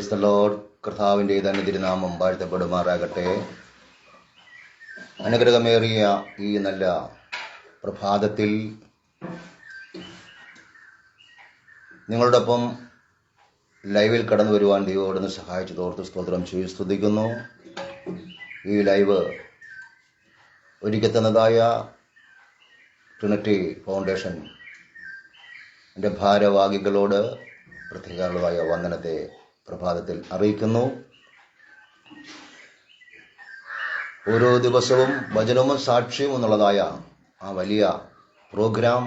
Price the Lord. കർത്താവിൻ്റെ തന്നെ തിരുനാമം വാഴ്ത്തപ്പെടുമാറാകട്ടെ. അനുഗ്രഹമേറിയ ഈ നല്ല പ്രഭാതത്തിൽ നിങ്ങളോടൊപ്പം ലൈവിൽ കടന്നു വരുവാൻ ദൈവത്തോട് സഹായിച്ചു തോർത്ത് സ്തോത്രം ചെയ്ത് സ്തുതിക്കുന്നു. ഈ ലൈവ് ഒരുക്കി തന്നതായ ട്രിനിറ്റി ഫൗണ്ടേഷൻ എൻ്റെ ഭാരവാഹികളോട് പ്രത്യേകമായ വന്ദനത്തെ പ്രഭാതത്തിൽ അറിയിക്കുന്നു. ഓരോ ദിവസവും വചനവും സാക്ഷ്യവും എന്നുള്ളതായ ആ വലിയ programme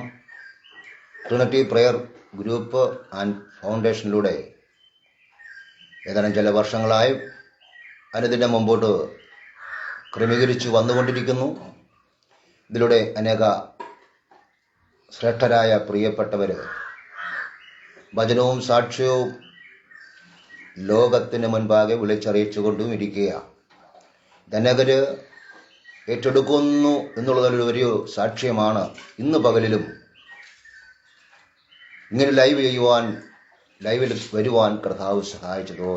trinity prayer group and ഫൗണ്ടേഷനിലൂടെ ഏതാനും ചില വർഷങ്ങളായി അനുദിനം മുമ്പോട്ട് ക്രമീകരിച്ചു വന്നുകൊണ്ടിരിക്കുന്നു. ഇതിലൂടെ അനേക ശ്രേഷ്ഠരായ പ്രിയപ്പെട്ടവർ വചനവും സാക്ഷ്യവും ലോകത്തിന് മുൻപാകെ വിളിച്ചറിയിച്ചുകൊണ്ടും ഇരിക്കുക. ധനകര് ഏറ്റെടുക്കുന്നു എന്നുള്ളതൊരു വലിയ സാക്ഷ്യമാണ്. ഇന്ന് പകലിലും ഇങ്ങനെ ലൈവിൽ വരുവാൻ കർത്താവ് സഹായിച്ചതോ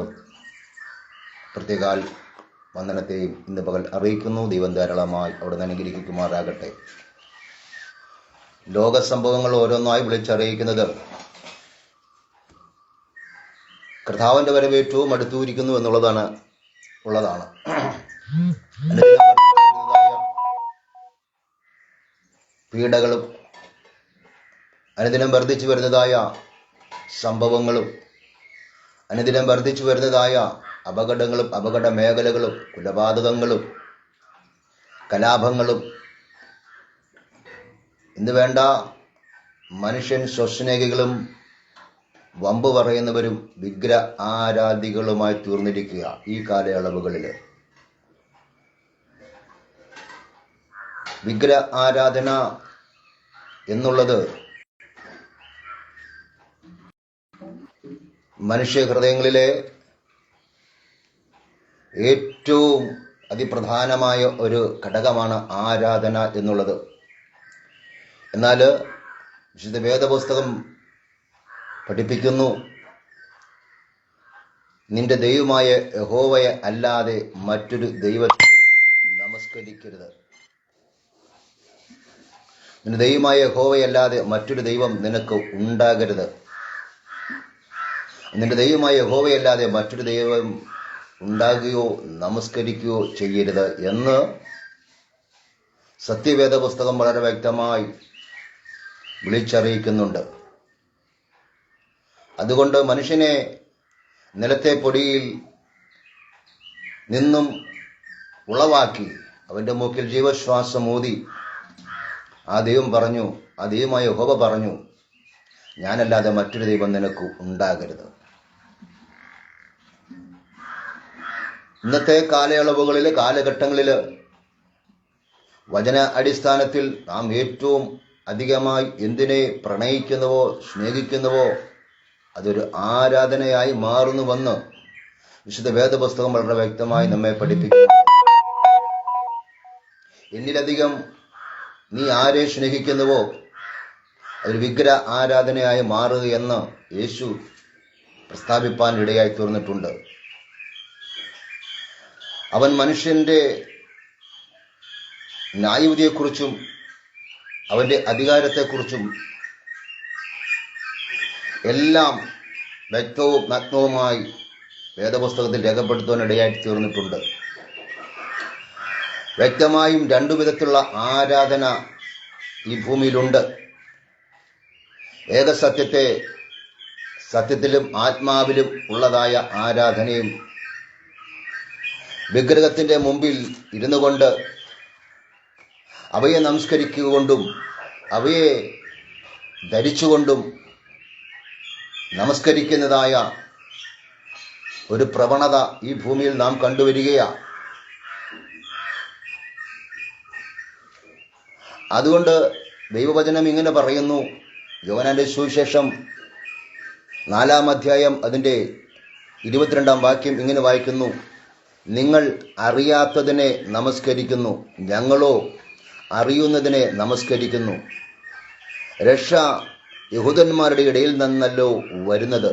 പ്രത്യേകാൽ വന്ദനത്തെയും ഇന്ന് പകൽ അറിയിക്കുന്നു. ദൈവം ധാരാളമായി അവിടെ അനുഗ്രഹിക്കുമാറാകട്ടെ. ലോക സംഭവങ്ങൾ ഓരോന്നായി വിളിച്ചറിയിക്കുന്നത് കർത്താവിൻ്റെ വരവ് ഏറ്റവും അടുത്തുയിരിക്കുന്നു എന്നുള്ളതാണ്. പീഡകളും അനുദിനം വർദ്ധിച്ചു വരുന്നതായ സംഭവങ്ങളും അനുദിനം വർദ്ധിച്ചു വരുന്നതായ അപകടങ്ങളും അപകട മേഖലകളും കൊലപാതകങ്ങളും കലാപങ്ങളും ഇന്ന് വേണ്ട മനുഷ്യൻ സ്വസ്നേഹികളും വമ്പ് പറയുന്നവരും വിഗ്രഹ ആരാധികളുമായി തീർന്നിരിക്കുക. ഈ കാലയളവുകളിൽ വിഗ്രഹ ആരാധന എന്നുള്ളത് മനുഷ്യ ഹൃദയങ്ങളിലെ ഏറ്റവും അതിപ്രധാനമായ ഒരു ഘടകമാണ് ആരാധന എന്നുള്ളത്. എന്നാൽ വിശുദ്ധ വേദപുസ്തകം പഠിപ്പിക്കുന്നു, നിന്റെ ദൈവമായ യഹോവയെ അല്ലാതെ മറ്റൊരു ദൈവത്തെ നമസ്കരിക്കരുത്. നിന്റെ ദൈവമായ യഹോവയല്ലാതെ മറ്റൊരു ദൈവം നിനക്ക് ഉണ്ടാകരുത്. നിന്റെ ദൈവമായ യഹോവയല്ലാതെ മറ്റൊരു ദൈവം ഉണ്ടാകുകയോ നമസ്കരിക്കുകയോ ചെയ്യരുത് എന്ന് സത്യവേദ പുസ്തകം വളരെ വ്യക്തമായി വിളിച്ചറിയിക്കുന്നുണ്ട്. അതുകൊണ്ട് മനുഷ്യനെ നിലത്തെ പൊടിയിൽ നിന്നും ഉളവാക്കി അവൻ്റെ മൂക്കിൽ ജീവശ്വാസം ഊതി ആ ദൈവമായ യഹോവ പറഞ്ഞു, ഞാനല്ലാതെ മറ്റൊരു ദൈവം നിനക്ക് ഉണ്ടാകരുത്. ഇന്നത്തെ കാലഘട്ടങ്ങളിൽ വചന അടിസ്ഥാനത്തിൽ നാം ഏറ്റവും അധികമായി എന്തിനെ പ്രണയിക്കുന്നുവോ സ്നേഹിക്കുന്നുവോ അതൊരു ആരാധനയായി മാറുന്നുവെന്ന് വിശുദ്ധ വേദപുസ്തകം വളരെ വ്യക്തമായി നമ്മെ പഠിപ്പിക്കുന്നു. എന്നിലധികം നീ ആരെ സ്നേഹിക്കുന്നുവോ അതൊരു വിഗ്രഹ ആരാധനയായി മാറുകയെന്ന് യേശു പ്രസ്താവിപ്പാൻ ഇടയായി തീർന്നിട്ടുണ്ട്. അവൻ മനുഷ്യന്റെ ന്യായവിധിയെക്കുറിച്ചും അവന്റെ അധികാരത്തെക്കുറിച്ചും എല്ലാം വ്യക്തവും നഗ്നവുമായി വേദപുസ്തകത്തിൽ രേഖപ്പെടുത്തുവാൻ ഇടയായി തീർന്നിട്ടുണ്ട്. വ്യക്തമായും രണ്ടു വിധത്തിലുള്ള ആരാധന ഈ ഭൂമിയിലുണ്ട്. സത്യത്തിലും ആത്മാവിലും ഉള്ളതായ ആരാധനയും വിഗ്രഹത്തിന്റെ മുമ്പിൽ ഇരുന്നു കൊണ്ട് അവയെ നമസ്കരിക്കൊണ്ടും അവയെ ധരിച്ചുകൊണ്ടും നമസ്കരിക്കുന്നതായ ഒരു പ്രവണത ഈ ഭൂമിയിൽ നാം കണ്ടുവരികയാണ്. അതുകൊണ്ട് ദൈവവചനം ഇങ്ങനെ പറയുന്നു. യോഹന്നാന്റെ സുവിശേഷം 4-ാം അധ്യായം അതിൻ്റെ 22-ാം വാക്യം ഇങ്ങനെ വായിക്കുന്നു, നിങ്ങൾ അറിയാത്തതിനെ നമസ്കരിക്കുന്നു, ഞങ്ങളോ അറിയുന്നതിനെ നമസ്കരിക്കുന്നു. രക്ഷ യഹൂദന്മാരുടെ ഇടയിൽ നിന്നല്ലോ വരുന്നത്,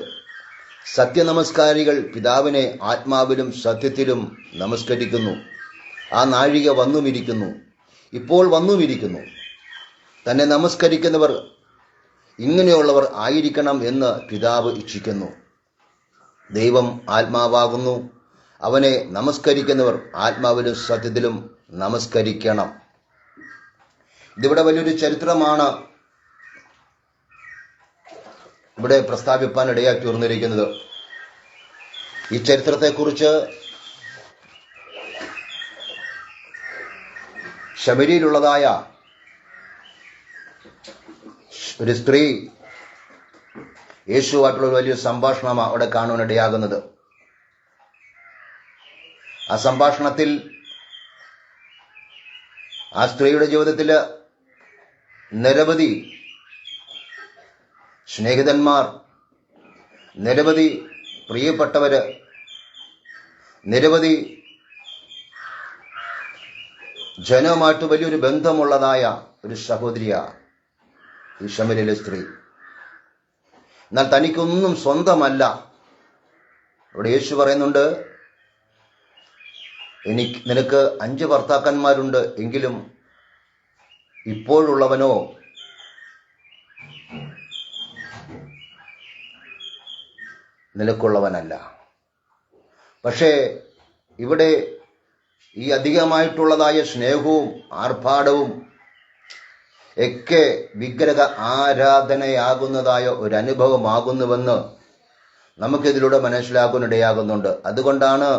സത്യനമസ്കാരികൾ പിതാവിനെ ആത്മാവിലും സത്യത്തിലും നമസ്കരിക്കുന്നു. ആ നാഴിക വന്നുമിരിക്കുന്നു, ഇപ്പോൾ വന്നുമിരിക്കുന്നു. തന്നെ നമസ്കരിക്കുന്നവർ ഇങ്ങനെയുള്ളവർ ആയിരിക്കണം എന്ന് പിതാവ് ഇച്ഛിക്കുന്നു. ദൈവം ആത്മാവാകുന്നു. അവനെ നമസ്കരിക്കുന്നവർ ആത്മാവിലും സത്യത്തിലും നമസ്കരിക്കണം. ഇതിവിടെ വലിയൊരു ചരിത്രമാണ് ഇവിടെ പ്രസ്താവിപ്പാൻ ഇടയാക്കി തീർന്നിരിക്കുന്നത്. ഈ ചരിത്രത്തെക്കുറിച്ച് ശബരിയിലുള്ളതായ ഒരു സ്ത്രീ യേശുവായിട്ടുള്ള ഒരു വലിയ സംഭാഷണമാണ് അവിടെ കാണുവാനിടയാകുന്നത്. ആ സംഭാഷണത്തിൽ ആ സ്ത്രീയുടെ ജീവിതത്തിൽ നിരവധി സ്നേഹിതന്മാർ, നിരവധി പ്രിയപ്പെട്ടവര്, നിരവധി ജനവുമായിട്ട് വലിയൊരു ബന്ധമുള്ളതായ ഒരു സഹോദരിയാണ് ഈ ശമരിയിലെ സ്ത്രീ. എന്നാൽ തനിക്കൊന്നും സ്വന്തമല്ല. അവിടെ യേശു പറയുന്നുണ്ട്, നിനക്ക് 5 ഭർത്താക്കന്മാരുണ്ട്, എങ്കിലും ഇപ്പോഴുള്ളവനോ നിനക്കുള്ളവനല്ല. പക്ഷേ ഇവിടെ ഈ അധികമായിട്ടുള്ളതായ സ്നേഹവും ആർഭാടവും ഒക്കെ വിഗ്രഹ ആരാധനയാകുന്നതായ ഒരു അനുഭവമാകുന്നുവെന്ന് നമുക്കിതിലൂടെ മനസ്സിലാക്കാനിടയാകുന്നുണ്ട്. അതുകൊണ്ടാണ്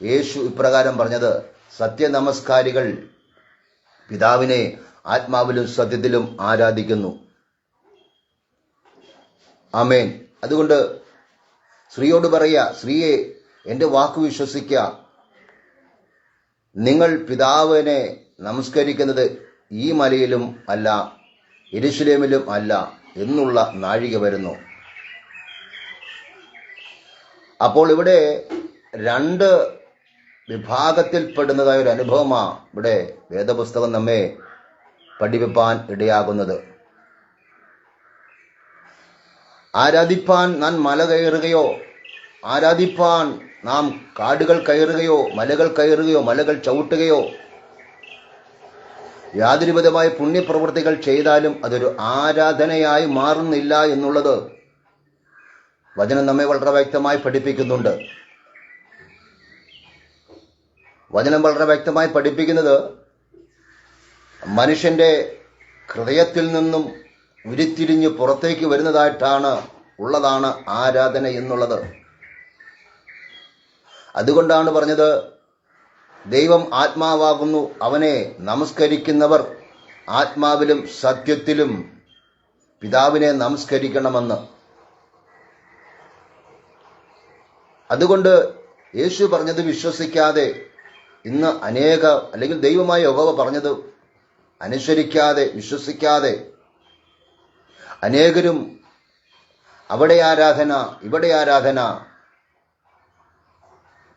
യേശു ഇപ്രകാരം പറഞ്ഞത്, സത്യനമസ്കാരികൾ പിതാവിനെ ആത്മാവിലും സത്യത്തിലും ആരാധിക്കുന്നു. ആമേൻ. അതുകൊണ്ട് സ്ത്രീയോട് പറയുക, സ്ത്രീയെ, എൻ്റെ വാക്ക് വിശ്വസിക്കുക. നിങ്ങൾ പിതാവിനെ നമസ്കരിക്കുന്നത് ഈ മലയിലും അല്ല, യെരൂശലേമിലും അല്ല എന്നുള്ള നാഴിക വരുന്നു. അപ്പോൾ ഇവിടെ 2 വിഭാഗത്തിൽപ്പെടുന്നതായ ഒരു അനുഭവമാണ് ഇവിടെ വേദപുസ്തകം നമ്മെ പഠിപ്പിപ്പാൻ ഇടയാകുന്നത്. ആരാധിപ്പാൻ നാം മല കയറുകയോ, ആരാധിപ്പാൻ നാം കാടുകൾ കയറുകയോ, മലകൾ കയറുകയോ, മലകൾ ചവിട്ടുകയോ, യാതൊരു വിധമായ പുണ്യപ്രവൃത്തികൾ ചെയ്താലും അതൊരു ആരാധനയായി മാറുന്നില്ല എന്നുള്ളത് വചനം നമ്മെ വളരെ വ്യക്തമായി പഠിപ്പിക്കുന്നുണ്ട്. വചനം വളരെ വ്യക്തമായി പഠിപ്പിക്കുന്നത് മനുഷ്യന്റെ ഹൃദയത്തിൽ നിന്നും ഉരുത്തിരിഞ്ഞ് പുറത്തേക്ക് വരുന്നതായിട്ടാണ് ഉള്ളതാണ് ആരാധന എന്നുള്ളത്. അതുകൊണ്ടാണ് പറഞ്ഞത്, ദൈവം ആത്മാവാകുന്നു, അവനെ നമസ്കരിക്കുന്നവർ ആത്മാവിലും സത്യത്തിലും പിതാവിനെ നമസ്കരിക്കണമെന്ന്. അതുകൊണ്ട് യേശു പറഞ്ഞത് വിശ്വസിക്കാതെ ഇന്ന് അല്ലെങ്കിൽ ദൈവമായ യഹോവ പറഞ്ഞത് അനുസരിക്കാതെ, വിശ്വസിക്കാതെ അനേകരും അവിടെ ആരാധന, ഇവിടെ ആരാധന,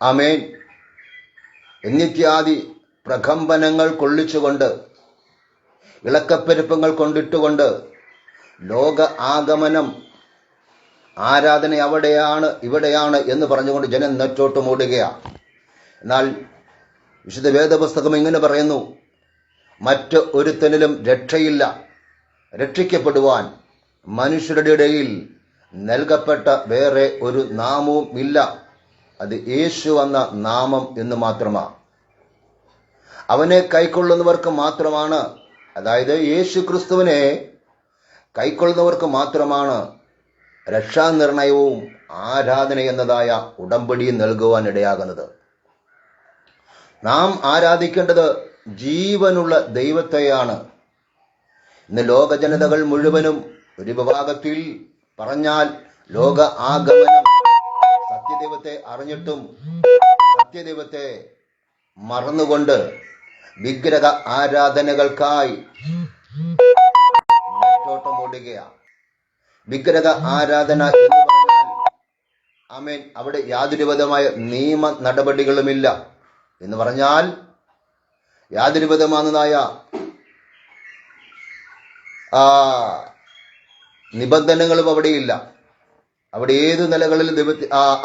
ആമേൻ എന്നിത്യാദി പ്രകമ്പനങ്ങൾ കൊള്ളിച്ചുകൊണ്ട്, ഇളക്കപ്പെരുപ്പങ്ങൾ കൊണ്ടിട്ടുകൊണ്ട് ലോക ആഗമനം, ആരാധന അവിടെയാണ് ഇവിടെയാണ് എന്ന് പറഞ്ഞുകൊണ്ട് ജനം നെറ്റോട്ട് മൂടുകയാണ്. എന്നാൽ വിശുദ്ധ വേദപുസ്തകം ഇങ്ങനെ പറയുന്നു, മറ്റ് ഒരുത്തനിലും രക്ഷയില്ല, രക്ഷിക്കപ്പെടുവാൻ മനുഷ്യരുടെ ഇടയിൽ നൽകപ്പെട്ട വേറെ ഒരു നാമവും ഇല്ല, അത് യേശു എന്ന നാമം എന്ന് മാത്രമാണ്. അവനെ കൈക്കൊള്ളുന്നവർക്ക് മാത്രമാണ്, അതായത് യേശു ക്രിസ്തുവിനെ കൈക്കൊള്ളുന്നവർക്ക് മാത്രമാണ് രക്ഷാനിർണയവും ആരാധന എന്നതായ ഉടമ്പടിയും നൽകുവാൻ ഇടയാകുന്നത്. നാം ആരാധിക്കേണ്ടത് ജീവനുള്ള ദൈവത്തെയാണ്. ഇന്ന് ലോക ജനതകൾ മുഴുവനും ഒരു വിഭാഗത്തിൽ പറഞ്ഞാൽ ലോക ആഗമനം സത്യദൈവത്തെ അറിഞ്ഞിട്ടും സത്യദൈവത്തെ മറന്നുകൊണ്ട് വിഗ്രഹ ആരാധനകൾക്കായി നെട്ടോട്ടം ഓടുകയാണ്. വിഗ്രഹ ആരാധന എന്ന് പറഞ്ഞാൽ ആമേൻ അവിടെ യാതൊരു വിധമായ നിയമ നടപടികളുമില്ല എന്ന് പറഞ്ഞാൽ യാതൊരു വിധമാനതായ നിബന്ധനകളും അവിടെയില്ല. അവിടെ ഏത് നിലകളിൽ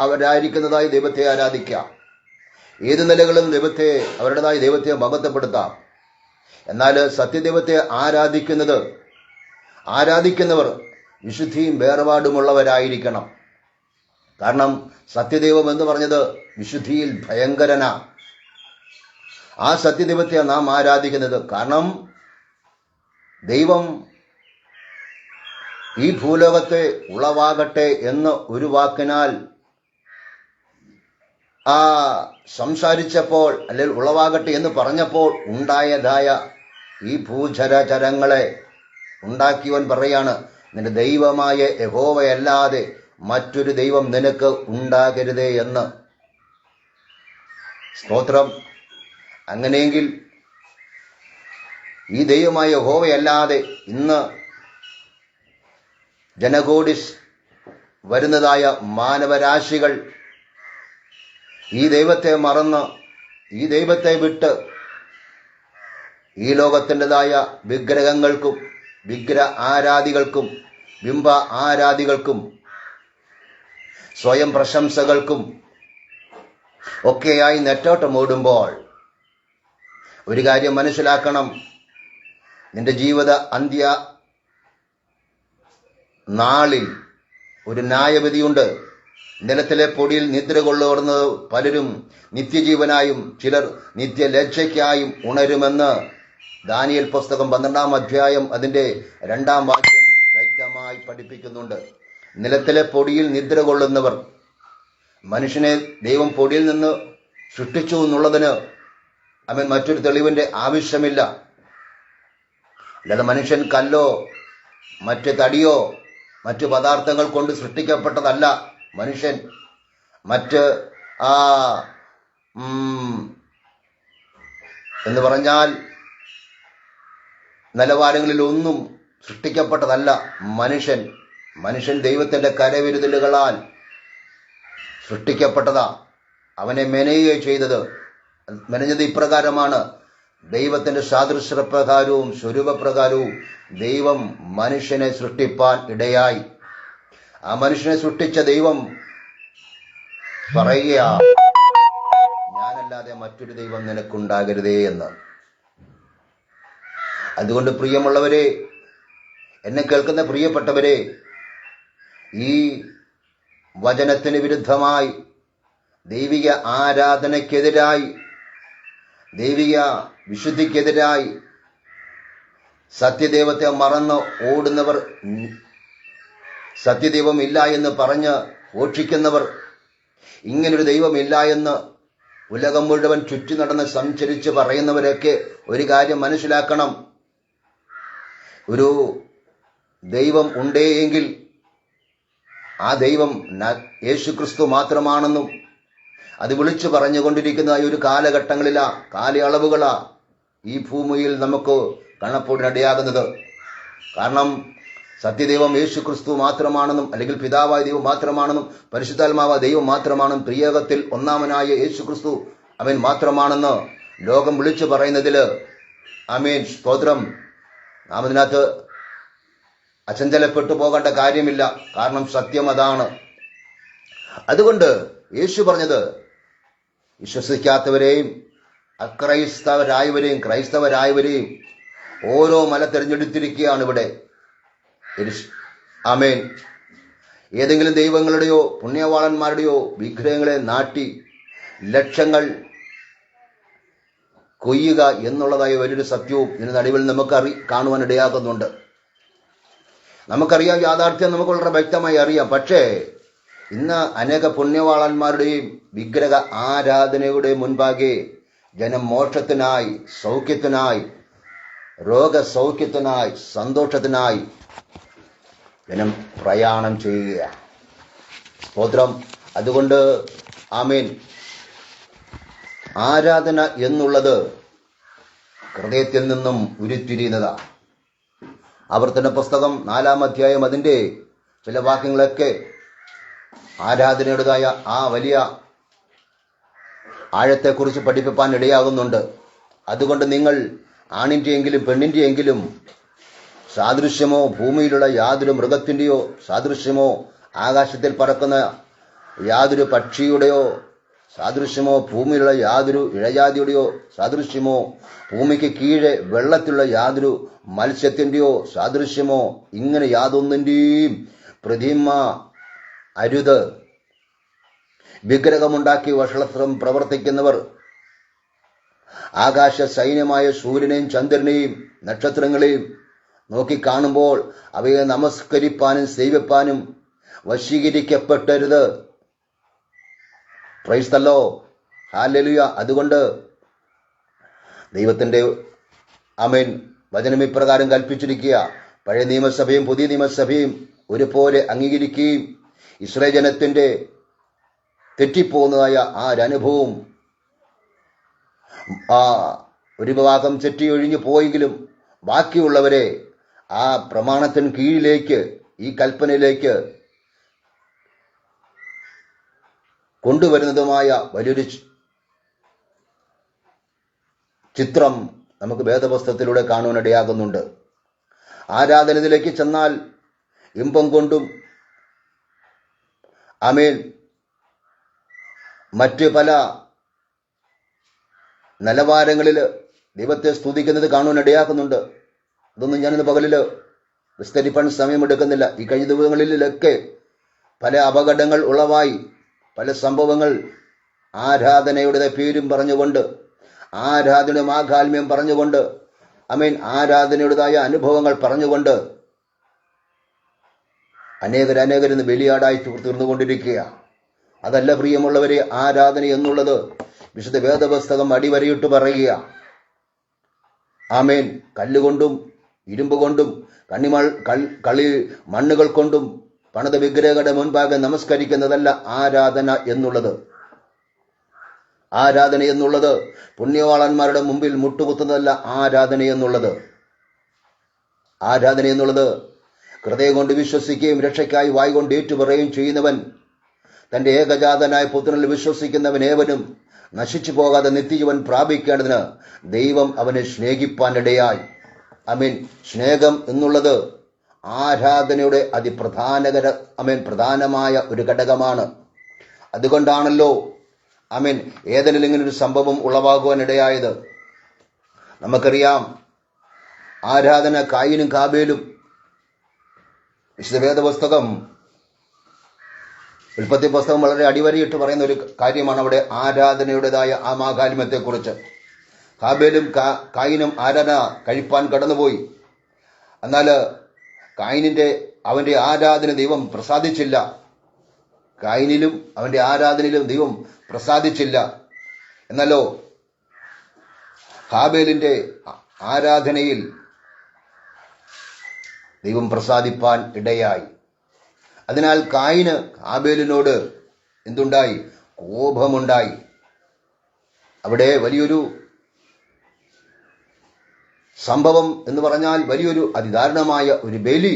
അവരായിരിക്കുന്നതായി ദൈവത്തെ ആരാധിക്കാം, ഏത് നിലകളിലും അവരുടേതായ ദൈവത്തെ മഹത്വപ്പെടുത്താം. എന്നാൽ സത്യദൈവത്തെ ആരാധിക്കുന്നവർ വിശുദ്ധിയും വേർപാടുമുള്ളവരായിരിക്കണം. കാരണം സത്യദൈവം എന്ന് പറഞ്ഞത് വിശുദ്ധിയിൽ ഭയങ്കരനാ. ആ സത്യദൈവത്തെ നാം ആരാധിക്കുന്നത് കാരണം ദൈവം ഈ ഭൂലോകത്തെ ഉളവാകട്ടെ എന്ന് ഒരു വാക്കിനാൽ സംസാരിച്ചപ്പോൾ, അല്ലെങ്കിൽ ഉളവാകട്ടെ എന്ന് പറഞ്ഞപ്പോൾ ഉണ്ടായതായ ഈ ഭൂചരചരങ്ങളെ ഉണ്ടാക്കിയവൻ പറയാണ്, നിന്റെ ദൈവമായ യഹോവയല്ലാതെ മറ്റൊരു ദൈവം നിനക്ക് ഉണ്ടാകരുതേ എന്ന്. സ്തോത്രം. അങ്ങനെയെങ്കിൽ ഈ ദൈവമായ യഹോവയല്ലാതെ ഇന്ന് ജനകോടി വരുന്നതായ മാനവരാശികൾ ഈ ദൈവത്തെ മറന്ന്, ഈ ദൈവത്തെ വിട്ട് ഈ ലോകത്തിൻ്റെതായ വിഗ്രഹങ്ങൾക്കും വിഗ്രഹ ആരാധികൾക്കും ബിംബ ആരാധികൾക്കും സ്വയം പ്രശംസകൾക്കും ഒക്കെയായി നെറ്റോട്ടമോടുമ്പോൾ ഒരു കാര്യം മനസ്സിലാക്കണം. നിന്റെ ജീവിത അന്ത്യ നാളിൽ ഒരു ന്യായവിധിയുണ്ട്. നിലത്തിലെ പൊടിയിൽ നിദ്ര കൊള്ളുന്നത് പലരും നിത്യജീവനായും ചിലർ നിത്യലജ്ജയ്ക്കായും ഉണരുമെന്ന് ദാനിയേൽ പുസ്തകം 12-ാം അധ്യായം അതിന്റെ 2-ാം വാക്യം വ്യക്തമായി പഠിപ്പിക്കുന്നുണ്ട്. നിലത്തിലെ പൊടിയിൽ നിദ്ര കൊള്ളുന്നവർ, മനുഷ്യനെ ദൈവം പൊടിയിൽ നിന്ന് സൃഷ്ടിച്ചു എന്നുള്ളതിന് അവൻ മറ്റൊരു തെളിവിന്റെ ആവശ്യമില്ല. അല്ലാതെ മനുഷ്യൻ കല്ലോ മറ്റ് തടിയോ മറ്റു പദാർത്ഥങ്ങൾ കൊണ്ട് സൃഷ്ടിക്കപ്പെട്ടതല്ല. മനുഷ്യൻ മറ്റ് എന്ന് പറഞ്ഞാൽ നിലവാരങ്ങളിലൊന്നും സൃഷ്ടിക്കപ്പെട്ടതല്ല മനുഷ്യൻ ദൈവത്തിന്റെ കരവിരുതലുകളാൽ സൃഷ്ടിക്കപ്പെട്ടതാ. അവനെ മെനഞ്ഞത് ഇപ്രകാരമാണ്. ദൈവത്തിന്റെ സാദൃശ്യപ്രകാരവും സ്വരൂപപ്രകാരവും ദൈവം മനുഷ്യനെ സൃഷ്ടിപ്പാൻ ഇടയായി. ആ മനുഷ്യനെ സൃഷ്ടിച്ച ദൈവം പറയുക, ഞാനല്ലാതെ മറ്റൊരു ദൈവം നിനക്കുണ്ടാകരുതേ എന്ന്. അതുകൊണ്ട് പ്രിയമുള്ളവരെ, എന്നെ കേൾക്കുന്ന പ്രിയപ്പെട്ടവരെ, ഈ വചനത്തിന് വിരുദ്ധമായി, ദൈവിക ആരാധനയ്ക്കെതിരായി, ദൈവിക വിശുദ്ധിക്കെതിരായി സത്യദൈവത്തെ മറന്ന് ഓടുന്നവർ, സത്യദൈവം ഇല്ല എന്ന് പറഞ്ഞ് ഘോഷിക്കുന്നവർ, ഇങ്ങനൊരു ദൈവമില്ല എന്ന് ഉലകം മുഴുവൻ ചുറ്റി നടന്ന് സഞ്ചരിച്ച് പറയുന്നവരൊക്കെ ഒരു കാര്യം മനസ്സിലാക്കണം. ഒരു ദൈവം ഉണ്ടേയെങ്കിൽ ആ ദൈവം യേശുക്രിസ്തു മാത്രമാണെന്നും അത് വിളിച്ചു പറഞ്ഞുകൊണ്ടിരിക്കുന്ന ഈ ഒരു കാലയളവുകളാ ഈ ഭൂമിയിൽ നമുക്ക് കാണപ്പെടാനിടയാകുന്നത്. കാരണം സത്യദൈവം യേശുക്രിസ്തു മാത്രമാണെന്നും, അല്ലെങ്കിൽ പിതാവായ ദൈവം മാത്രമാണെന്നും, പരിശുദ്ധാത്മാവായ ദൈവം മാത്രമാണെന്നും, ത്രിയേകത്തിൽ ഒന്നാമനായ യേശുക്രിസ്തു അവൻ മാത്രമാണെന്ന് ലോകം വിളിച്ചു പറയുന്നതില് ആമേൻ, സ്തോത്രം, നാം അതിനകത്ത് അചഞ്ചലപ്പെട്ടു പോകേണ്ട കാര്യമില്ല. കാരണം സത്യം അതാണ്. അതുകൊണ്ട് യേശു പറഞ്ഞത് വിശ്വസിക്കാത്തവരെയും ക്രൈസ്തവരായവരെയും ഓരോ മല തിരഞ്ഞെടുത്തിരിക്കുകയാണ് ഇവിടെ. ആമേൻ. ഏതെങ്കിലും ദൈവങ്ങളുടെയോ പുണ്യവാളന്മാരുടെയോ വിഗ്രഹങ്ങളെ നാട്ടി ലക്ഷങ്ങൾ കൊയ്യുക എന്നുള്ളതായ വലിയൊരു സത്യവും ഇതിന് നടുവിൽ നമുക്ക് കാണുവാൻ ഇടയാകുന്നുണ്ട്. നമുക്കറിയാം, യാഥാർത്ഥ്യം നമുക്ക് വളരെ വ്യക്തമായി അറിയാം. പക്ഷേ ഇന്ന് അനേക പുണ്യവാളന്മാരുടെയും വിഗ്രഹ ആരാധനയുടെ മുൻപാകെ ജനം മോക്ഷത്തിനായി, സൗഖ്യത്തിനായി, രോഗസൗഖ്യത്തിനായി, സന്തോഷത്തിനായി ജനം പ്രയാണം ചെയ്യുകയാണ്. സ്തോത്രം. അതുകൊണ്ട് ആമേൻ, ആരാധന എന്നുള്ളത് ഹൃദയത്തിൽ നിന്നും ഉരുത്തിരിയുന്നതാണ്. ആവർത്തന പുസ്തകം 4-ാം അധ്യായം അതിൻ്റെ ചില വാക്യങ്ങളൊക്കെ ആരാധനയുടേതായ ആ വലിയ ആഴത്തെക്കുറിച്ച് പഠിപ്പിക്കാൻ ഇടയാകുന്നുണ്ട്. അതുകൊണ്ട് നിങ്ങൾ ആണിൻ്റെയെങ്കിലും പെണ്ണിൻ്റെയെങ്കിലും സാദൃശ്യമോ, ഭൂമിയിലുള്ള യാതൊരു മൃഗത്തിൻ്റെയോ സാദൃശ്യമോ ആകാശത്തിൽ പറക്കുന്ന യാതൊരു പക്ഷിയുടെയോ സാദൃശ്യമോ, ഭൂമിയിലുള്ള യാതൊരു ഇഴജാതിയുടെയോ സാദൃശ്യമോ, ഭൂമിക്ക് കീഴെ വെള്ളത്തിലുള്ള യാതൊരു മത്സ്യത്തിൻ്റെയോ സാദൃശ്യമോ, ഇങ്ങനെ യാതൊന്നിൻ്റെയും പ്രതിമ അരുത്. വിഗ്രഹമുണ്ടാക്കി വഷളത്വം പ്രവർത്തിക്കുന്നവർ ആകാശ സൈന്യമായ സൂര്യനെയും ചന്ദ്രനെയും നക്ഷത്രങ്ങളെയും നോക്കിക്കാണുമ്പോൾ അവയെ നമസ്കരിപ്പാനും സേവിപ്പാനും വശീകരിക്കപ്പെട്ടരുത്. Praise the lord, hallelujah. അതുകൊണ്ട് ദൈവത്തിൻ്റെ ആമേൻ വചനം ഇപ്രകാരം കൽപ്പിച്ചിരിക്കുക, പഴയ നിയമസഭയും പുതിയ നിയമസഭയും ഒരുപോലെ അംഗീകരിക്കുകയും ഇസ്രായേൽ ജനത്തിൻ്റെ തെറ്റിപ്പോകുന്നതായ ആ ഒരനുഭവം, ഒരു ഭാഗം തെറ്റിയൊഴിഞ്ഞു പോയെങ്കിലും ബാക്കിയുള്ളവരെ ആ പ്രമാണത്തിന് കീഴിലേക്ക്, ഈ കൽപ്പനയിലേക്ക് കൊണ്ടുവരുന്നതുമായ വലിയൊരു ചിത്രം നമുക്ക് വേദപുസ്തകത്തിലൂടെ കാണുവാനിടയാകുന്നുണ്ട്. ആരാധനയിലേക്ക് ചെന്നാൽ ഇമ്പം കൊണ്ടും ആമേൻ മറ്റ് പല നിലവാരങ്ങളിൽ ദൈവത്തെ സ്തുതിക്കുന്നത് കാണുവാനിടയാക്കുന്നുണ്ട്. അതൊന്നും ഞാനിന്ന് പകലിൽ വിസ്തരിപ്പാൻ സമയമെടുക്കുന്നില്ല. ഈ കഴിഞ്ഞ ദിവസങ്ങളിലൊക്കെ പല അപകടങ്ങൾ ഉളവായി, പല സംഭവങ്ങൾ ആരാധനയുടെ പേരും പറഞ്ഞുകൊണ്ട്, ആരാധനയുടെ മാഹാത്മ്യം പറഞ്ഞുകൊണ്ട്, ആരാധനയുടേതായ അനുഭവങ്ങൾ പറഞ്ഞുകൊണ്ട് അനേകരിന്ന് ബലിയാടായി തീർന്നുകൊണ്ടിരിക്കുക. അതല്ല പ്രിയമുള്ളവരെ ആരാധന എന്നുള്ളത്. വിശുദ്ധ വേദപുസ്തകം അടിവരയിട്ട് പറയുക, ആമേൻ കല്ലുകൊണ്ടും ഇരുമ്പ് കൊണ്ടും കളി മണ്ണുകൾ കൊണ്ടും പണിത വിഗ്രഹങ്ങളുടെ മുൻപാകെ നമസ്കരിക്കുന്നതല്ല ആരാധന എന്നുള്ളത്. ആരാധന എന്നുള്ളത് പുണ്യവാളന്മാരുടെ മുമ്പിൽ മുട്ടുകുത്തുന്നതല്ല ആരാധന എന്നുള്ളത്. ആരാധന എന്നുള്ളത് ഹൃദയം കൊണ്ട് വിശ്വസിക്കുകയും രക്ഷയ്ക്കായി വായ് കൊണ്ട് ഏറ്റുപറയുകയും ചെയ്യുന്നവൻ, തൻ്റെ ഏകജാതനായ പുത്രനിൽ വിശ്വസിക്കുന്നവൻ ഏവനും നശിച്ചു പോകാതെ നിത്യജീവൻ പ്രാപിക്കേണ്ടതിന് ദൈവം അവനെ സ്നേഹിപ്പാനിടയായി. സ്നേഹം എന്നുള്ളത് ആരാധനയുടെ പ്രധാനമായ ഒരു ഘടകമാണ്. അതുകൊണ്ടാണല്ലോ ഏതെങ്കിലും ഇങ്ങനെ ഒരു സംഭവം ഉളവാകുവാനിടയായത്. നമുക്കറിയാം, ആരാധന കായിനും കാബേലും. വിശുദ്ധ വേദപുസ്തകം, ഉൽപ്പത്തി പുസ്തകം വളരെ അടിവരയിട്ട് പറയുന്ന ഒരു കാര്യമാണ് അവിടെ ആരാധനയുടേതായ ആ മാഹാത്മ്യത്തെക്കുറിച്ച്. കാബേലും കായിനും ആരാധന കഴിപ്പാൻ കടന്നുപോയി. എന്നാൽ അവന്റെ ആരാധന ദൈവം പ്രസാദിച്ചില്ല. കായിനിലും അവന്റെ ആരാധനയിലും ദൈവം പ്രസാദിച്ചില്ല. എന്നല്ലോ ഹാബേലിന്റെ ആരാധനയിൽ ദൈവം പ്രസാദിപ്പാൻ ഇടയായി. അതിനാൽ കായിന് ഹാബേലിനോട് എന്തുണ്ടായി? കോപമുണ്ടായി. അവിടെ വലിയൊരു സംഭവം എന്ന് പറഞ്ഞാൽ വലിയൊരു അതിദാരുണമായ ഒരു ബലി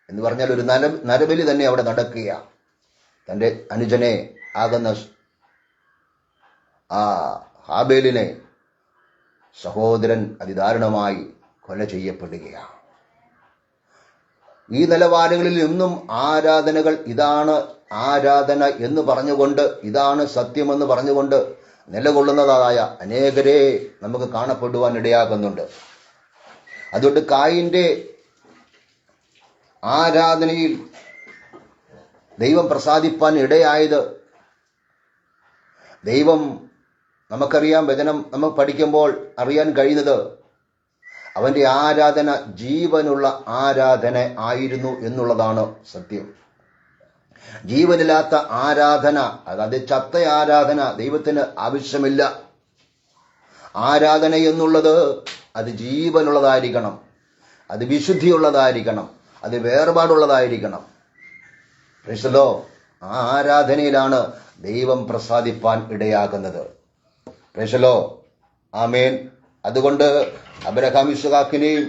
എന്ന് പറഞ്ഞാൽ ഒരു നരബലി തന്നെ അവിടെ നടക്കുക. തൻ്റെ അനുജനെ ആകുന്ന ആ ഹാബേലിനെ സഹോദരൻ അതിദാരുണമായി കൊല ചെയ്യപ്പെടുകയാണ്. ഈ നിലവാരങ്ങളിൽ നിന്നും ആരാധനകൾ, ഇതാണ് ആരാധന എന്ന് പറഞ്ഞുകൊണ്ട്, ഇതാണ് സത്യമെന്ന് പറഞ്ഞുകൊണ്ട് നിലകൊള്ളുന്നതായ അനേകരെ നമുക്ക് കാണപ്പെടുവാൻ ഇടയാകുന്നുണ്ട്. അതുകൊണ്ട് കായിന്റെ ആരാധനയിൽ ദൈവം പ്രസാദിപ്പാൻ ഇടയായത്, ദൈവം നമുക്കറിയാം, വചനം നമ്മൾ പഠിക്കുമ്പോൾ അറിയാൻ കഴിയുന്നത് അവന്റെ ആരാധന ജീവനുള്ള ആരാധന ആയിരുന്നു എന്നുള്ളതാണ് സത്യം. ജീവനില്ലാത്ത ആരാധന, അതായത് ചത്ത ആരാധന ദൈവത്തിന് ആവശ്യമില്ല. ആരാധന എന്നുള്ളത് അത് ജീവനുള്ളതായിരിക്കണം, അത് വിശുദ്ധിയുള്ളതായിരിക്കണം, അത് വേർപാടുള്ളതായിരിക്കണം. ക്രിസ്തുവോ ആ ആരാധനയിലാണ് ദൈവം പ്രസാദിപ്പാൻ ഇടയാകുന്നത്. ക്രിസ്തുവോ ആമേൻ. അതുകൊണ്ട് അബ്രഹാം ഇസ്ഹാക്കിനെയും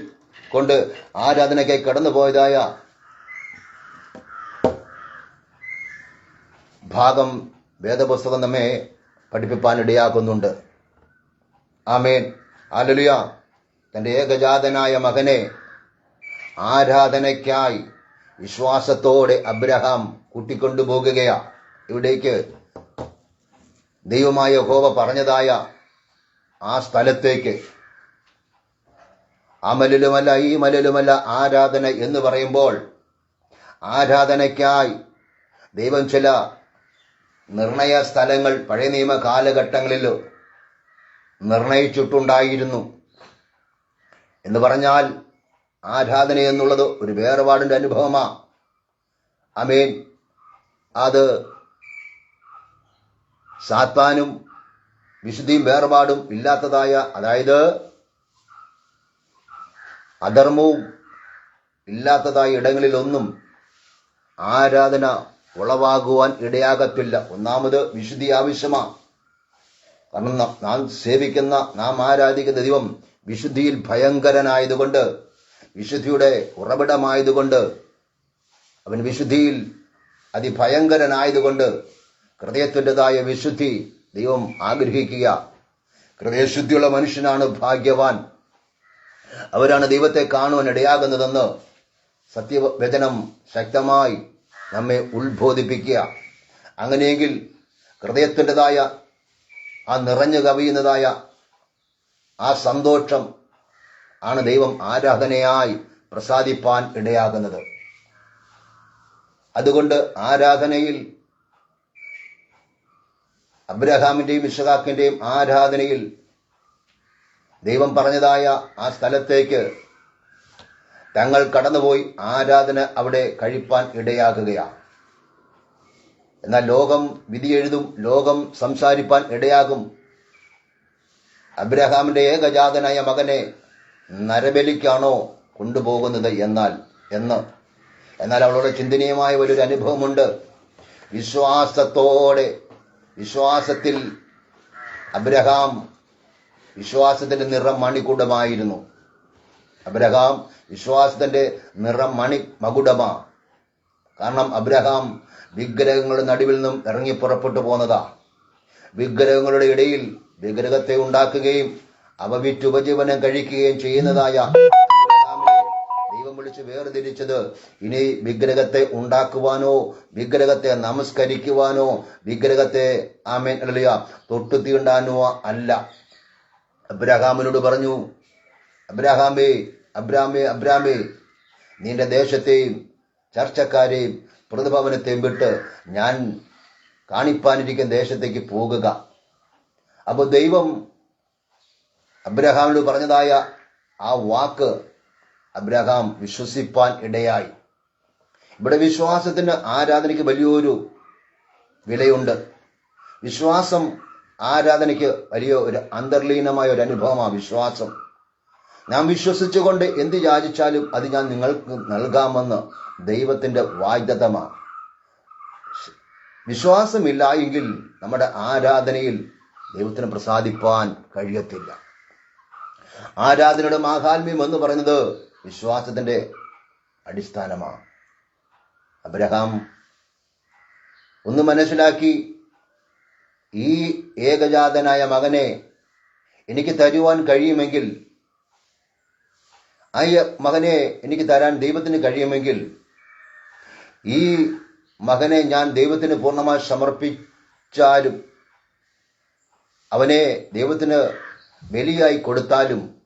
കൊണ്ട് ആരാധനയ്ക്കായി കടന്നുപോയതായ ഭാഗം വേദപുസ്തകം നമ്മെ പഠിപ്പിപ്പാൻ ഇടയാക്കുന്നുണ്ട്. ആമേൻ, ഹല്ലേലൂയ. തൻ്റെ ഏകജാതനായ മകനെ ആരാധനയ്ക്കായി വിശ്വാസത്തോടെ അബ്രഹാം കൂട്ടിക്കൊണ്ടുപോകുകയാ ഇവിടേക്ക് ദൈവമായ യഹോവ പറഞ്ഞതായ ആ സ്ഥലത്തേക്ക്. ആ മലിലുമല്ല ഈ മലിലുമല്ല ആരാധന എന്ന് പറയുമ്പോൾ ആരാധനയ്ക്കായി ദൈവം ചില നിർണയ സ്ഥലങ്ങൾ പഴയ നിയമ കാലഘട്ടങ്ങളിൽ നിർണയിച്ചിട്ടുണ്ടായിരുന്നു. എന്ന് പറഞ്ഞാൽ ആരാധന എന്നുള്ളത് ഒരു വേർപാടിന്റെ അനുഭവമാ. ആമേൻ. അത് സാത്താനും വിശുദ്ധിയും വേർപാടും ഇല്ലാത്തതായ, അതായത് അധർമ്മവും ഇല്ലാത്തതായ ഇടങ്ങളിലൊന്നും ആരാധന ഉളവാകുവാൻ ഇടയാകത്തില്ല. ഒന്നാമത് വിശുദ്ധി ആവശ്യമാണ്. കാരണം നാം സേവിക്കുന്ന, നാം ആരാധിക്കുന്ന ദൈവം വിശുദ്ധിയിൽ ഭയങ്കരനായതുകൊണ്ട്, വിശുദ്ധിയുടെ ഉറവിടമായതുകൊണ്ട്, അവൻ വിശുദ്ധിയിൽ അതിഭയങ്കരനായതുകൊണ്ട് ഹൃദയത്തിൻ്റെതായ വിശുദ്ധി ദൈവം ആഗ്രഹിക്കുക. ഹൃദയശുദ്ധിയുള്ള മനുഷ്യനാണ് ഭാഗ്യവാൻ, അവരാണ് ദൈവത്തെ കാണുവാൻ ഇടയാകുന്നതെന്ന് സത്യവചനം ശക്തമായി നമ്മെ ഉത്ബോധിപ്പിക്കുക. അങ്ങനെയെങ്കിൽ ഹൃദയത്തിൻ്റെതായ ആ നിറഞ്ഞു കവിയുന്നതായ ആ സന്തോഷം ആണ് ദൈവം ആരാധനയായി പ്രസാദിപ്പാൻ ഇടയാകുന്നത്. അതുകൊണ്ട് ആരാധനയിൽ, അബ്രഹാമിന്റെയും ഇസ്ഹാക്കിന്റെയും ആരാധനയിൽ ദൈവം പറഞ്ഞതായ ആ സ്ഥലത്തേക്ക് തങ്ങൾ കടന്നുപോയി ആരാധന അവിടെ കഴിപ്പാൻ ഇടയാകുകയാണ്. എന്നാൽ ലോകം വിധിയെഴുതും, ലോകം സംസാരിപ്പാൻ ഇടയാകും. അബ്രഹാമിന്റെ ഏകജാതനായ മകനെ നരബലിക്കാണോ കൊണ്ടുപോകുന്നത് എന്നാൽ അവളോട് ചിന്തനീയമായ ഒരു അനുഭവമുണ്ട്. വിശ്വാസത്തിൽ അബ്രഹാം വിശ്വാസത്തിന്റെ നിറം മണികുടമായിരുന്നു. അബ്രഹാം വിശ്വാസത്തിന്റെ നിറം മകുടമാ. കാരണം അബ്രഹാം വിഗ്രഹങ്ങളുടെ നടുവിൽ നിന്നും ഇറങ്ങി പുറപ്പെട്ടു പോന്നതാ. വിഗ്രഹങ്ങളുടെ ഇടയിൽ വിഗ്രഹത്തെ ഉണ്ടാക്കുകയും അവ വിറ്റുപജീവനം കഴിക്കുകയും ചെയ്യുന്നതായ അബ്രഹാമിനെ ദൈവം വിളിച്ച് വേർതിരിച്ചത് ഇനി വിഗ്രഹത്തെ ഉണ്ടാക്കുവാനോ, വിഗ്രഹത്തെ നമസ്കരിക്കുവാനോ, വിഗ്രഹത്തെ ആമേൻ ഹല്ലേലൂയ തൊട്ടു തീണ്ടാനോ അല്ല. അബ്രഹാമിനോട് പറഞ്ഞു, അബ്രാമേ, നിന്റെ ദേശത്തെയും ചർച്ചക്കാരെയും പ്രതിഭവനത്തെയും വിട്ട് ഞാൻ കാണിപ്പാനിരിക്കുന്ന ദേശത്തേക്ക് പോകുക. അപ്പോൾ ദൈവം അബ്രഹാമിനോട് പറഞ്ഞതായ ആ വാക്ക് അബ്രഹാം വിശ്വസിപ്പാൻ ഇടയായി. ഇവിടെ വിശ്വാസത്തിന്, ആരാധനയ്ക്ക് വലിയൊരു വിലയുണ്ട്. വിശ്വാസം ആരാധനയ്ക്ക് വലിയ ഒരു അന്തർലീനമായ ഒരു അനുഭവമാണ് വിശ്വാസം. നാം വിശ്വസിച്ചുകൊണ്ട് എന്ത് യാചിച്ചാലും അത് ഞാൻ നിങ്ങൾക്ക് നൽകാമെന്ന് ദൈവത്തിന്റെ വാഗ്ദത്തമാണ്. വിശ്വാസമില്ല എങ്കിൽ നമ്മുടെ ആരാധനയിൽ ദൈവത്തിന് പ്രസാദിപ്പാൻ കഴിയത്തില്ല. ആരാധനയുടെ മാഹാത്മ്യം എന്ന് പറയുന്നത് വിശ്വാസത്തിന്റെ അടിസ്ഥാനമാണ്. അബ്രഹാം ഒന്ന് മനസ്സിലാക്കി, ഈ ഏകജാതനായ മകനെ എനിക്ക് തരുവാൻ കഴിയുമെങ്കിൽ, ആ മകനെ എനിക്ക് തരാൻ ദൈവത്തിന് കഴിയുമെങ്കിൽ, ഈ മകനെ ഞാൻ ദൈവത്തിന് പൂർണ്ണമായി സമർപ്പിച്ചാലും, അവനെ ദൈവത്തിന് ബലിയായി കൊടുത്താലും,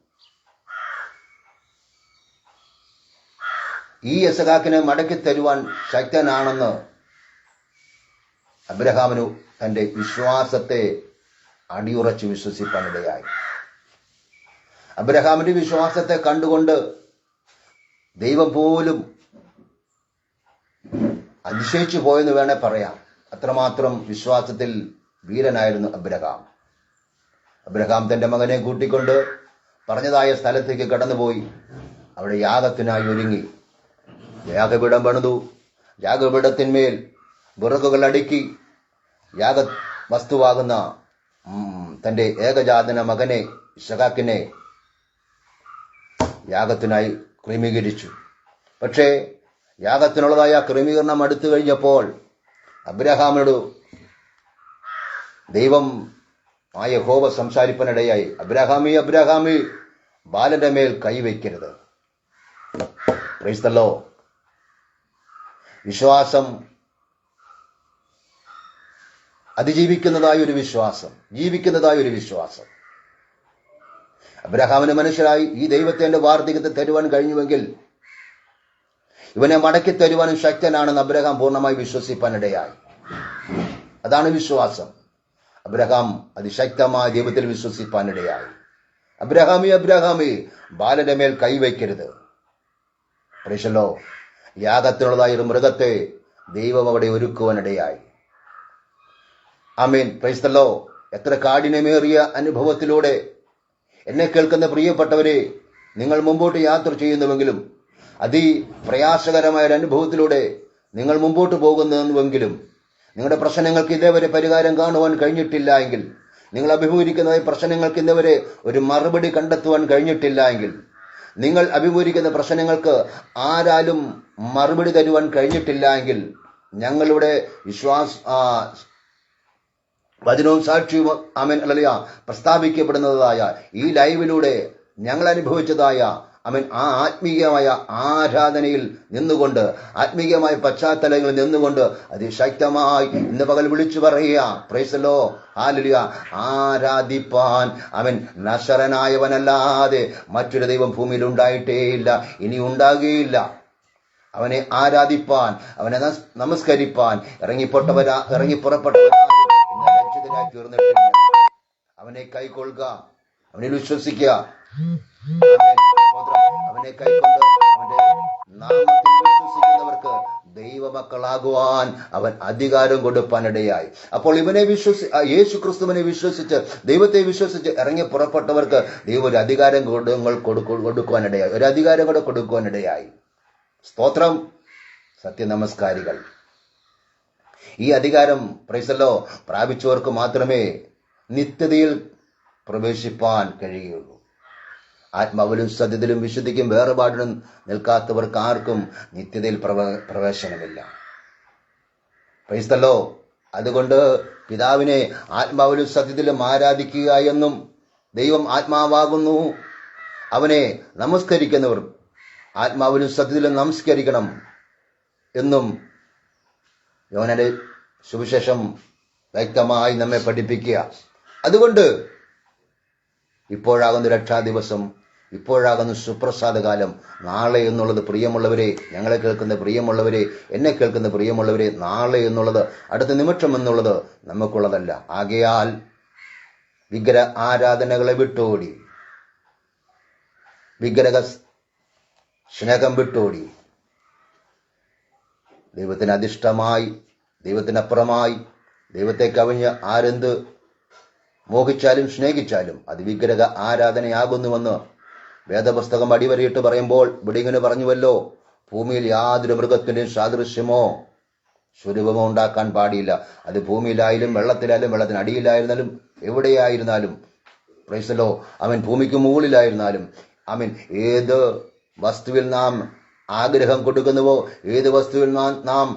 ഈ ഇസഹാക്കിനെ മടക്കി തരുവാൻ ശക്തനാണെന്ന് അബ്രഹാമിനു തന്റെ വിശ്വാസത്തെ അടിയുറച്ച് വിശ്വസിപ്പാനിടയായി. അബ്രഹാമിന്റെ വിശ്വാസത്തെ കണ്ടുകൊണ്ട് ദൈവം പോലും അതിശയിച്ചു പോയെന്ന് വേണേ പറയാം. അത്രമാത്രം വിശ്വാസത്തിൽ വീരനായിരുന്നു അബ്രഹാം. അബ്രഹാം തന്റെ മകനെ കൂട്ടിക്കൊണ്ട് പറഞ്ഞതായ സ്ഥലത്തേക്ക് കടന്നുപോയി. അവിടെ യാഗത്തിനായി ഒരുങ്ങി. യാഗപീഠം പണിതു. യാഗപീഠത്തിന്മേൽ വിറകുകൾ അടുക്കി യാഗ വസ്തുവാകുന്ന തന്റെ ഏകജാതന മകനെ ഇസഹാക്കിനെ യാഗത്തിനായി ക്രമീകരിച്ചു. പക്ഷേ യാഗത്തിനുള്ളതായ ക്രമീകരണം അടുത്തു കഴിഞ്ഞപ്പോൾ അബ്രഹാമിനോട് ദൈവം ആ യഹോവ സംസാരിപ്പനിടയായി, അബ്രഹാമി ബാലന്റെ മേൽ കൈവയ്ക്കരുത്. Price the Lord. വിശ്വാസം അതിജീവിക്കുന്നതായ ഒരു വിശ്വാസം, ജീവിക്കുന്നതായ ഒരു വിശ്വാസം. അബ്രഹാമിന് മനസ്സിലായി, ഈ ദൈവത്തെ എന്റെ വാർദ്ധക്യത്തെ തരുവാൻ കഴിഞ്ഞുവെങ്കിൽ ഇവനെ മടക്കി തരുവാനും ശക്തനാണെന്ന് അബ്രഹാം പൂർണ്ണമായി വിശ്വസിപ്പാനിടയായി. അതാണ് വിശ്വാസം. അബ്രഹാം അതിശക്തമായ ദൈവത്തിൽ വിശ്വസിപ്പാനിടയായി. അബ്രഹാമി ബാലന്റെ മേൽ കൈവയ്ക്കരുത്. പ്രൈസല്ലോ, യാഗത്തിനുള്ളതായ ഒരു മൃഗത്തെ ദൈവം അവിടെ ഒരുക്കുവാനിടയായി. ആമേൻ. പ്രൈസ്തല്ലോ. എത്ര കാഠിന്യമേറിയ അനുഭവത്തിലൂടെ എന്നെ കേൾക്കുന്ന പ്രിയപ്പെട്ടവരെ നിങ്ങൾ മുമ്പോട്ട് യാത്ര ചെയ്യുന്നുവെങ്കിലും, അതിപ്രയാസകരമായ ഒരു അനുഭവത്തിലൂടെ നിങ്ങൾ മുമ്പോട്ട് പോകുന്നുവെങ്കിലും, നിങ്ങളുടെ പ്രശ്നങ്ങൾക്ക് ഇതേവരെ പരിഹാരം കാണുവാൻ കഴിഞ്ഞിട്ടില്ല എങ്കിൽ, നിങ്ങൾ അഭിമുഖീകരിക്കുന്ന പ്രശ്നങ്ങൾക്ക് ഇതേവരെ ഒരു മറുപടി കണ്ടെത്തുവാൻ കഴിഞ്ഞിട്ടില്ല എങ്കിൽ, നിങ്ങൾ അഭിമുഖീകരിക്കുന്ന പ്രശ്നങ്ങൾക്ക് ആരാലും മറുപടി തരുവാൻ കഴിഞ്ഞിട്ടില്ല എങ്കിൽ, ഞങ്ങളുടെ വചനവും സാക്ഷ്യവും ആമേൻ ഹല്ലേലൂയ പ്രസ്താവിക്കപ്പെടുന്നതായ ഈ ലൈവിലൂടെ ഞങ്ങൾ അനുഭവിച്ചതായ ആമേൻ ആ ആത്മീയമായ ആരാധനയിൽ നിന്നുകൊണ്ട്, ആത്മീയമായ പശ്ചാത്തലങ്ങളിൽ നിന്നുകൊണ്ട് അതിശക്തമായി ഇന്ന് പകൽ വിളിച്ചു പറയുക, പ്രൈസ് ദി ലോർഡ്, ഹല്ലേലൂയ, ആരാധിപ്പാൻ അവൻ നസറനായവനല്ലാതെ മറ്റൊരു ദൈവം ഭൂമിയിൽ ഉണ്ടായിട്ടേയില്ല, ഇനി ഉണ്ടാകുകയില്ല. അവനെ ആരാധിപ്പാൻ, അവനെ നമസ്കരിപ്പാൻ ഇറങ്ങിപ്പുറപ്പെട്ടവരാ ലജ്ജിതരായി തീർന്നിട്ടില്ല. അവനെ കൈക്കൊള്ളുക, അവനിൽ വിശ്വസിക്കുക, അവനെ കൈക്കൊണ്ട് അവന്റെ നാമത്തിൽ വിശ്വസിക്കുന്നവർക്ക് ദൈവമക്കളാകുവാൻ അവൻ അധികാരം കൊടുപ്പാനിടയായി. അപ്പോൾ ഇവനെ യേശു ക്രിസ്തുവിനെ വിശ്വസിച്ച്, ദൈവത്തെ വിശ്വസിച്ച് ഇറങ്ങി പുറപ്പെട്ടവർക്ക് ദൈവം ഒരു അധികാരം കൊടുക്കുവാനിടയായി, ഒരു അധികാരം കൂടെ കൊടുക്കുവാനിടയായി. സ്തോത്രം. സത്യനമസ്കാരികൾ, ഈ അധികാരം പ്രൈസല്ലോ പ്രാപിച്ചവർക്ക് മാത്രമേ നിത്യതയിൽ പ്രവേശിപ്പാൻ കഴിയുകയുള്ളൂ. ആത്മാവിലും സത്യത്തിലും വിശുദ്ധിക്കും വേറുപാടിനും നിൽക്കാത്തവർക്ക് ആർക്കും നിത്യതയിൽ പ്രവേശനമില്ല. പ്രൈസ്തല്ലോ. അതുകൊണ്ട് പിതാവിനെ ആത്മാവിലും സത്യത്തിലും ആരാധിക്കുക എന്നും, ദൈവം ആത്മാവാകുന്നു, അവനെ നമസ്കരിക്കുന്നവർ ആത്മാവിലും സത്യത്തിലും നമസ്കരിക്കണം എന്നും യോഹന്നാന്റെ സുവിശേഷം വ്യക്തമായി നമ്മെ പഠിപ്പിക്കുക. അതുകൊണ്ട് ഇപ്പോഴാകുന്ന രക്ഷാദിവസം, ഇപ്പോഴാകുന്ന സുപ്രസാദകാലം, നാളെ എന്നുള്ളത് പ്രിയമുള്ളവരെ, ഞങ്ങളെ കേൾക്കുന്ന പ്രിയമുള്ളവരെ, എന്നെ കേൾക്കുന്ന പ്രിയമുള്ളവരെ, നാളെ എന്നുള്ളത്, അടുത്ത നിമിഷം എന്നുള്ളത് നമുക്കുള്ളതല്ല. ആകയാൽ വിഗ്രഹ ആരാധനകളെ വിട്ടോടി, വിഗ്രഹ സ്നേഹം വിട്ടോടി, ദൈവത്തിന് അധിഷ്ഠമായി, ദൈവത്തിനപ്പുറമായി, ദൈവത്തെ കവിഞ്ഞ് ആരെന്ത് മോഹിച്ചാലും സ്നേഹിച്ചാലും അത് വിഗ്രഹ ആരാധനയാകുന്നുവെന്ന് വേദപുസ്തകം അടിവരയിട്ട് പറയുമ്പോൾ ഇവിടെ ഇങ്ങനെ പറഞ്ഞുവല്ലോ, ഭൂമിയിൽ യാതൊരു മൃഗത്തിന്റെയും സാദൃശ്യമോ സ്വരൂപമോ ഉണ്ടാക്കാൻ പാടില്ല. അത് ഭൂമിയിലായാലും വെള്ളത്തിലായാലും വെള്ളത്തിനടിയിലായിരുന്നാലും എവിടെയായിരുന്നാലും, പ്രൈസലോ, അവൻ ഭൂമിക്ക് മുകളിലായിരുന്നാലും, അവൻ ഏത് വസ്തുവിൽ നാം ആഗ്രഹം കൊടുക്കുന്നുവോ, ഏത് വസ്തുവിൽ നാം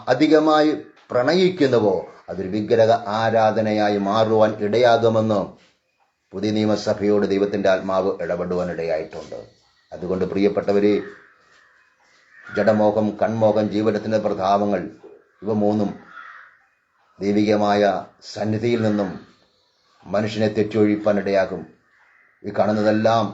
അധികമായി പ്രണയിക്കുന്നുവോ അതൊരു വിഗ്രഹ ആരാധനയായി മാറുവാൻ ഇടയാകുമെന്ന് പുതിയ നിയമസഭയോട് ദൈവത്തിന്റെ ആത്മാവ് ഇടപെടുവാൻ ഇടയായിട്ടുണ്ട്. അതുകൊണ്ട് പ്രിയപ്പെട്ടവരെ, ജഡമോഹം, കൺമോഹം, ജീവനത്തിന്റെ പ്രതാപങ്ങൾ, ഇവ മൂന്നും ദൈവികമായ സന്നിധിയിൽ നിന്നും മനുഷ്യനെ തെറ്റൊഴിപ്പാനിടയാകും. ഈ കാണുന്നതെല്ലാം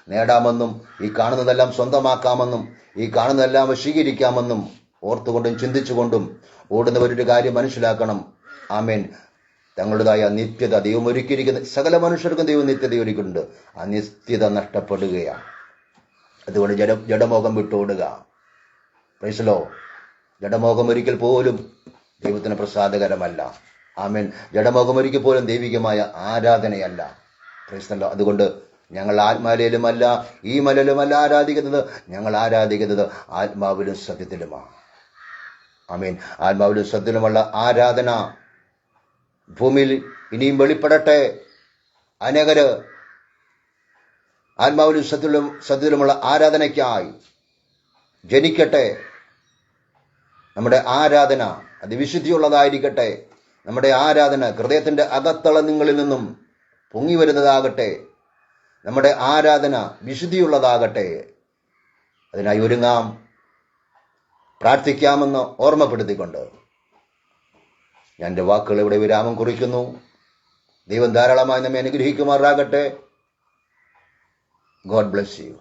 നേടാമെന്നും, ഈ കാണുന്നതെല്ലാം സ്വന്തമാക്കാമെന്നും, ഈ കാണുന്നതെല്ലാം വശീകരിക്കാമെന്നും ഓർത്തുകൊണ്ടും ചിന്തിച്ചുകൊണ്ടും ഓടുന്നവരൊരു കാര്യം മനസ്സിലാക്കണം. ആമേൻ. തങ്ങളുടേതായ നിത്യത ദൈവം ഒരുക്കിയിരിക്കുന്ന സകല മനുഷ്യർക്കും ദൈവം നിത്യത ഒരുക്കുന്നുണ്ട്. ആ നിത്യത നഷ്ടപ്പെടുകയാണ്. അതുകൊണ്ട് ജഡമോഹം വിട്ടോടുക. പ്രൈസലോ. ജഡമോഹം ഒരിക്കൽ പോലും ദൈവത്തിന് പ്രസാദകരമല്ല. ആമേൻ. ജഡമോഹം ഒരിക്കൽ പോലും ദൈവികമായ ആരാധനയല്ല. പ്രൈസലോ. അതുകൊണ്ട് ഞങ്ങൾ ആത്മാലയിലുമല്ല ഈ മലയിലുമല്ല ആരാധിക്കുന്നത്, ഞങ്ങൾ ആരാധിക്കുന്നത് ആത്മാവിലും സത്യത്തിലുമാണ്. ആമേൻ. ആത്മാവിലും സത്യത്തിലുമുള്ള ആരാധന ഭൂമിയിൽ ഇനിയും വെളിപ്പെടട്ടെ. അനേകര് ആത്മാവിലും സത്യത്തിലുമുള്ള ആരാധനയ്ക്കായി ജനിക്കട്ടെ. നമ്മുടെ ആരാധന അത് വിശുദ്ധിയുള്ളതായിരിക്കട്ടെ. നമ്മുടെ ആരാധന ഹൃദയത്തിന്റെ അകത്തളങ്ങളിൽ നിന്നും പൊങ്ങി വരുന്നതാകട്ടെ. നമ്മുടെ ആരാധന വിശുദ്ധിയുള്ളതാകട്ടെ. അതിനായി ഒരുങ്ങാം, പ്രാർത്ഥിക്കാമെന്ന് ഓർമ്മപ്പെടുത്തിക്കൊണ്ട് ഞാൻ എൻ്റെ വാക്കുകൾ ഇവിടെ വിരാമം കുറിക്കുന്നു. ദൈവം ധാരാളമായി നമ്മെ അനുഗ്രഹിക്കുമാറാകട്ടെ. God bless you.